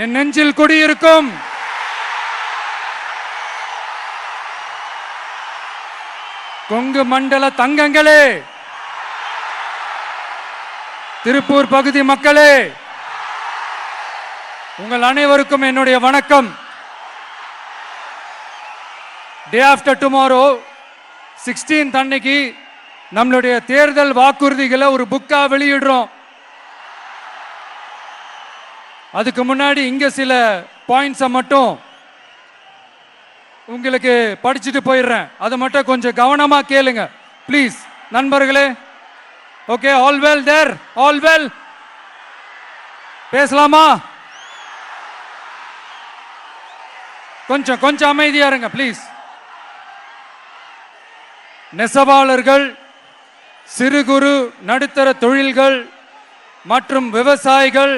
என் நெஞ்சில் குடியிருக்கும் கொங்கு மண்டல தங்கங்களே, திருப்பூர் பகுதி மக்களே, உங்கள் அனைவருக்கும் என்னுடைய வணக்கம். டே ஆஃப்டர் டுமாரோ 16th அன்னைக்கு நம்மளுடைய தேர்தல் வாக்குறுதிகளை ஒரு புக்கா வெளியிடுறோம். அதுக்கு முன்னாடி இங்க சில பாயிண்ட்ஸை மட்டும் உங்களுக்கு படிச்சுட்டு போயிடுறேன். அதை மட்டும் கொஞ்சம் கவனமா கேளுங்க ப்ளீஸ் நண்பர்களே. ஓகே, ஆல் வெல் தேர், ஆல் வெல். பேசலாமா? கொஞ்சம் அமைதியா இருங்க ப்ளீஸ். நெசவாளர்கள், சிறு குறு நடுத்தர தொழில்கள் மற்றும் விவசாயிகள்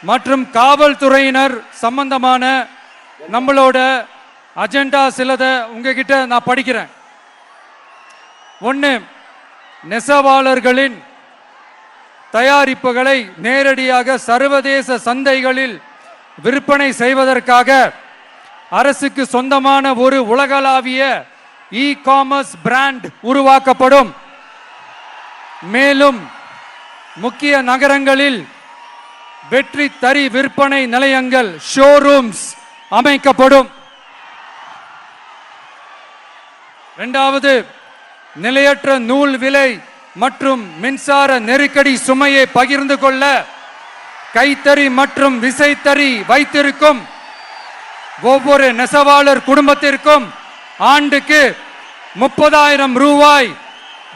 மற்றும் காவல்துறையினர் சம்பந்தமான நம்மளோட அஜெண்டா சிலதை உங்ககிட்ட நான் படிக்கிறேன். ஒன்று, நெசவாளர்களின் தயாரிப்புகளை நேரடியாக சர்வதேச சந்தைகளில் விற்பனை செய்வதற்காக அரசுக்கு சொந்தமான ஒரு உலகளாவிய இ-காமர்ஸ் பிராண்ட் உருவாக்கப்படும். மேலும் முக்கிய நகரங்களில் வெற்றி தறி விற்பனை நிலையங்கள், ஷோரூம்ஸ் அமைக்கப்படும். இரண்டாவது, நிலையற்ற நூல் விலை மற்றும் மின்சார நெருக்கடி சுமையை பகிர்ந்து கொள்ள கைத்தறி மற்றும் விசைத்தறி வைத்திருக்கும் ஒவ்வொரு நெசவாளர் குடும்பத்திற்கும் ஆண்டுக்கு 30,000 ரூபாய்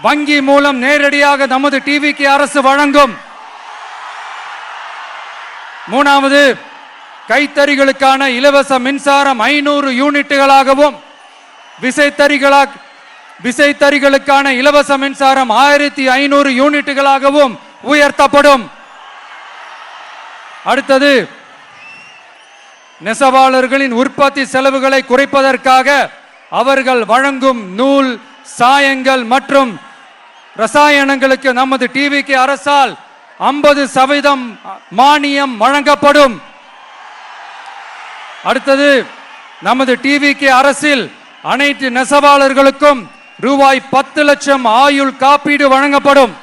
வங்கி மூலம் நேரடியாக நமது டிவிக்கு அரசு வழங்கும். மூணாவது, கைத்தறிகளுக்கான இலவச மின்சாரம் 500 யூனிட்டுகளாகவும் விசைத்தறிகளுக்கான இலவச மின்சாரம் 1500 யூனிட்டுகளாகவும் உயர்த்தப்படும். அடுத்தது, நெசவாளர்களின் உற்பத்தி செலவுகளை குறைப்பதற்காக அவர்கள் வழங்கும் நூல், சாயங்கள் மற்றும் ரசாயனங்களுக்கு நமது டிவிக்கு அரசால் 50% மானியம் வழங்கப்படும். அடுத்தது, நமது டிவிக்கு அரசில் அனைத்து நெசவாளர்களுக்கும் ரூபாய் 10 லட்சம் ஆயுள் காப்பீடு வழங்கப்படும்.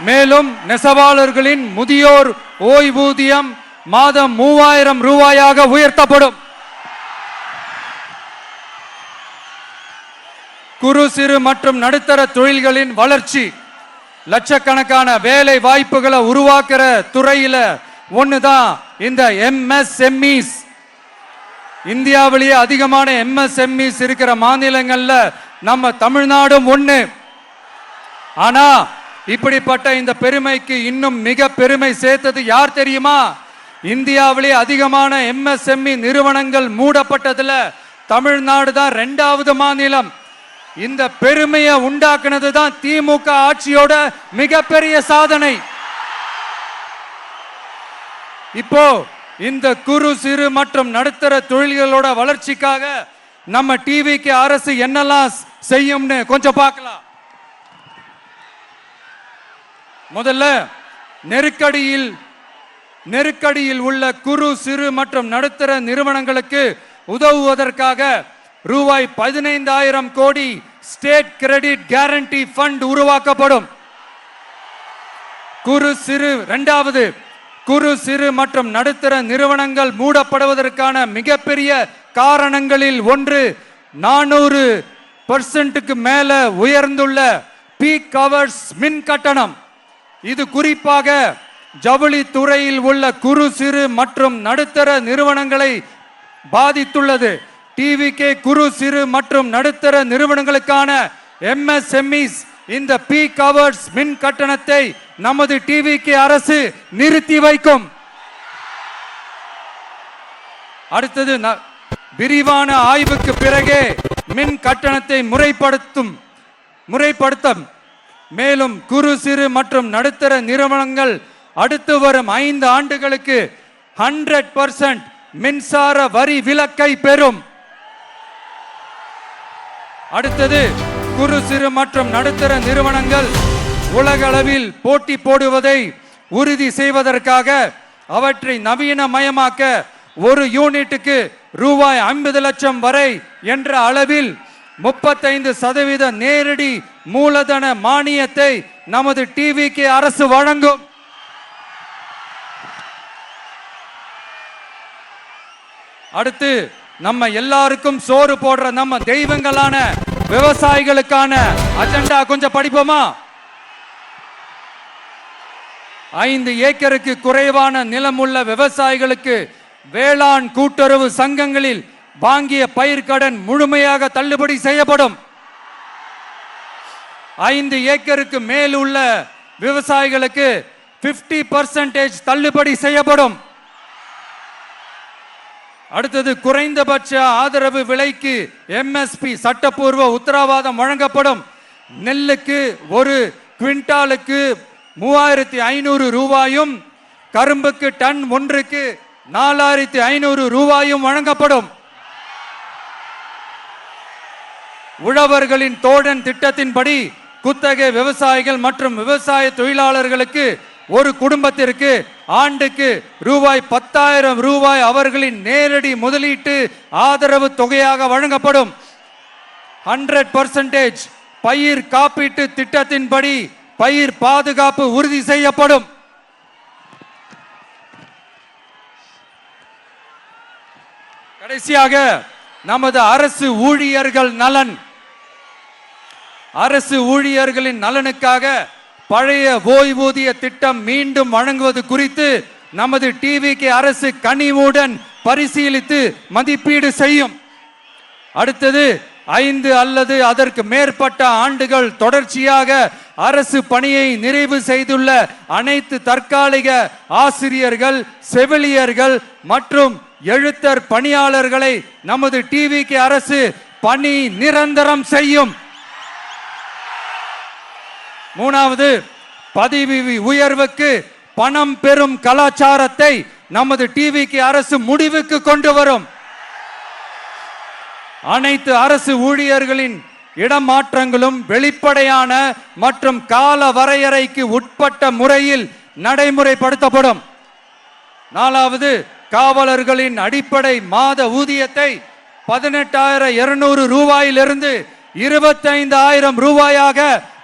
மேலும் நெசவாளர்களின் முதியோர் ஓய்வூதியம் மாதம் 3000 ரூபாயாக உயர்த்தப்படும். குறு சிறு மற்றும் நடுத்தர தொழில்களின் வளர்ச்சி, லட்சக்கணக்கான வேலை வாய்ப்புகளை உருவாக்குற துறையில ஒண்ணுதான் இந்த எம்எஸ்எம்இஸ். இந்தியாவிலேயே அதிகமான எம்எஸ்எம்இஸ் இருக்கிற மாநிலங்கள்ல நம்ம தமிழ்நாடும் ஒண்ணு. ஆனா இப்படிப்பட்ட இந்த பெருமைக்கு இன்னும் மிக பெருமை சேர்த்தது யார் தெரியுமா? இந்தியாவிலேயே அதிகமான எம்எஸ்எம்இ நிறுவனங்கள் மூடப்பட்டதுல தமிழ்நாடு தான் 2வது மாநிலம். இந்த பெருமையை உண்டாக்குனது தான் திமுக ஆட்சியோட மிகப்பெரிய சாதனை. இப்போ இந்த குறு சிறு மற்றும் நடுத்தர தொழில்களோட வளர்ச்சிக்காக நம்ம டிவிக்கு அரசு என்னெல்லாம் செய்யும்னு கொஞ்சம் பார்க்கலாம். முதல்ல, நெருக்கடியில் உள்ள குறு சிறு மற்றும் நடுத்தர நிறுவனங்களுக்கு உதவுவதற்காக ரூபாய் 15,000 கோடி ஸ்டேட் கிரெடிட் கேரண்டி ஃபண்ட் உருவாக்கப்படும். இரண்டாவது, குறு சிறு மற்றும் நடுத்தர நிறுவனங்கள் மூடப்படுவதற்கான மிகப்பெரிய காரணங்களில் ஒன்று 400% மேல உயர்ந்துள்ள பீக் ஹவர்ஸ் மின் கட்டணம். இது குறிப்பாக ஜவுளி துறையில் உள்ள குறு சிறு மற்றும் நடுத்தர நிறுவனங்களை பாதித்துள்ளது. டிவிகே குறு சிறு மற்றும் நடுத்தர நிறுவனங்களுக்கான எம்எஸ்எம்இஸ் இந்த பீக் ஹவர்ஸ் மின் கட்டணத்தை நமது டிவிகே அரசு நிறுத்தி வைக்கும். அடுத்தது, விரிவான ஆய்வுக்கு பிறகே மின் கட்டணத்தை முறைப்படுத்தும். மேலும் குறு சிறு மற்றும் நடுத்தர நிறுவனங்கள் அடுத்து வரும் 5 ஆண்டுகளுக்கு 100% மின்சார வரி விலக்கை பெறும். அடுத்தது, குறு சிறு மற்றும் நடுத்தர நிறுவனங்கள் உலகளவில் போட்டி போடுவதை உறுதி செய்வதற்காக அவற்றை நவீனமயமாக்க ஒரு யூனிட்டுக்கு ரூபாய் 50 லட்சம் வரை என்ற அளவில் 35% நேரடி மூலதன மானியத்தை நமது டிவிகே அரசு வழங்கும். அடுத்து நம்ம எல்லாருக்கும் சோறு போடுற நம்ம தெய்வங்களான விவசாயிகளுக்கான அஜெண்டா கொஞ்சம் படிப்போமா? 5 ஏக்கருக்கு குறைவான நிலம் உள்ள விவசாயிகளுக்கு வேளாண் கூட்டுறவு சங்கங்களில் வாங்கிய பயிர்க்கடன் முழுமையாக தள்ளுபடி செய்யப்படும். 5 ஏக்கருக்கு மேல் உள்ள விவசாயிகளுக்கு 50% தள்ளுபடி செய்யப்படும். அடுத்தது குறைந்தபட்ச ஆதரவு விலைக்கு எம்எஸ்பி சட்டப்பூர்வ உத்தரவாதம் வழங்கப்படும். நெல்லுக்கு ஒரு குவிண்டாலுக்கு 3500 ரூபாயும் கரும்புக்கு டன் ஒன்றுக்கு 4500 ரூபாயும் வழங்கப்படும். உழவர்களின் தோழன் திட்டத்தின்படி குத்தகை விவசாயிகள் மற்றும் விவசாய தொழிலாளர்களுக்கு ஒரு குடும்பத்திற்கு ஆண்டுக்கு ரூபாய் 10,000 ரூபாய் அவர்களின் நேரடி முதலீட்டு ஆதரவு தொகையாக வழங்கப்படும். 100% பயிர் காப்பீட்டு திட்டத்தின்படி பயிர் பாதுகாப்பு உறுதி செய்யப்படும். கடைசியாக நமது அரசு ஊழியர்கள் நலன். அரசு ஊழியர்களின் நலனுக்காக பழைய ஓய்வூதிய திட்டம் மீண்டும் வழங்குவது குறித்து நமது டிவிகே அரசு கனிவுடன் பரிசீலித்து மதிப்பீடு செய்யும். அடுத்தது 5 அல்லது அதற்கு மேற்பட்ட ஆண்டுகள் தொடர்ச்சியாக அரசு பணியை நிறைவு செய்துள்ள அனைத்து தற்காலிக ஆசிரியர்கள், செவிலியர்கள் மற்றும் எழுத்தர் பணியாளர்களை நமது டிவிகே அரசு பணி நிரந்தரம் செய்யும். 3வது, பதவி உயர்வுக்கு பணம் பெறும் கலாச்சாரத்தை நமது டிவிகே அரசு முடிவுக்கு கொண்டு வரும். அனைத்து அரசு ஊழியர்களின் இடமாற்றங்களும் வெளிப்படையான மற்றும் கால வரையறைக்கு உட்பட்ட முறையில் நடைமுறைப்படுத்தப்படும். 4வது, காவலர்களின் அடிப்படை மாத ஊதியத்தை 18,200 ரூபாயிலிருந்து 25,000 ரூபாயாக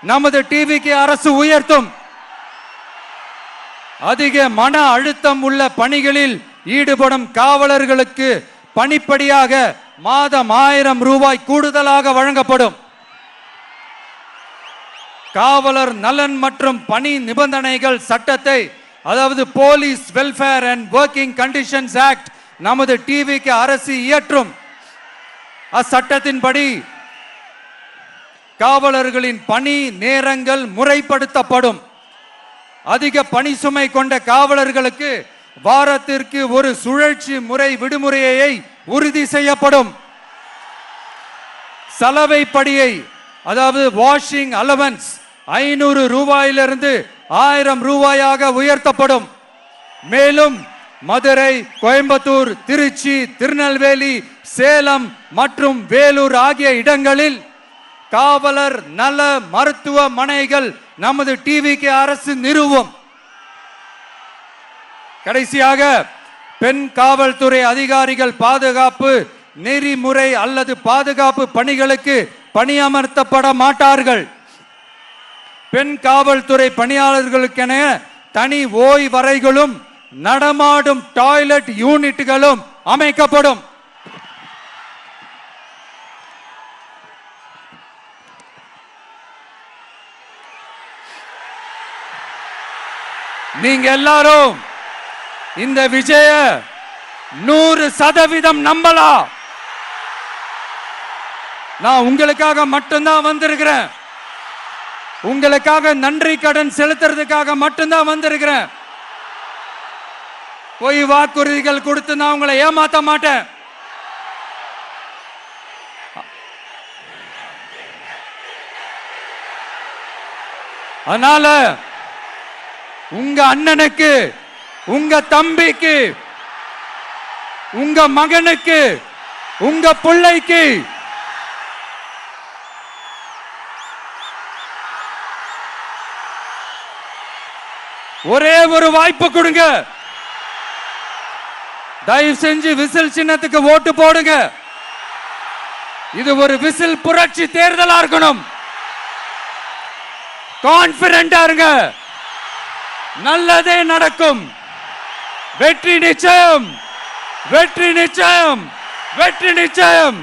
நமது டிவிகே அரசு உயர்த்தும். அதிக மன அழுத்தம் உள்ள பணிகளில் ஈடுபடும் காவலர்களுக்கு பணிப்படியாக மாதம் 1000 ரூபாய் கூடுதலாக வழங்கப்படும். காவலர் நலன் மற்றும் பணி நிபந்தனைகள் சட்டத்தை, அதாவது police welfare and working conditions act, நமது டிவிகே அரசு இயற்றும். அச்சட்டத்தின்படி காவலர்களின் பணி நேரங்கள் முறைப்படுத்தப்படும். அதிக பணி சுமை கொண்ட காவலர்களுக்கு வாரத்திற்கு ஒரு சுழற்சி முறை விடுமுறையை உறுதி செய்யப்படும். சலவை படியை, அதாவது வாஷிங் அலவன்ஸ் 500 ரூபாயிலிருந்து 1000 ரூபாயாக உயர்த்தப்படும். மேலும் மதுரை, கோயம்புத்தூர், திருச்சி, திருநெல்வேலி, சேலம் மற்றும் வேலூர் ஆகிய இடங்களில் காவலர் நல மருத்துவமனைகள் நமது டிவிகே அரசு நிறுவும். கடைசியாக பெண் காவல்துறை அதிகாரிகள் பாதுகாப்பு நெறிமுறை அல்லது பாதுகாப்பு பணிகளுக்கு பணியமர்த்தப்பட மாட்டார்கள். பெண் காவல்துறை பணியாளர்களுக்கென தனி ஓய்வறைகளும் நடமாடும் டாய்லெட் யூனிட்டுகளும் அமைக்கப்படும். நீங்க எல்லாரும் இந்த விஜய 100% நம்பலாம். நான் உங்களுக்காக மட்டும்தான் வந்திருக்கிறேன். உங்களுக்காக நன்றி கடன் செலுத்துறதுக்காக மட்டும்தான் வந்திருக்கிறேன். போய் வாக்குறுதிகள் கொடுத்து நான் உங்களை ஏமாத்த மாட்டேன். அதனால உங்க அண்ணனுக்கு, உங்க தம்பிக்கு, உங்க மகனுக்கு, உங்க பிள்ளைக்கு ஒரே ஒரு வாய்ப்பு கொடுங்க. தயவு செஞ்சு விசில் சின்னத்துக்கு ஓட்டு போடுங்க. இது ஒரு விசில் புரட்சி தேர்தலா இருக்கணும். கான்பிடண்டா இருங்க, நல்லதே நடக்கும். வெற்றி நிச்சயம், வெற்றி நிச்சயம், வெற்றி நிச்சயம்.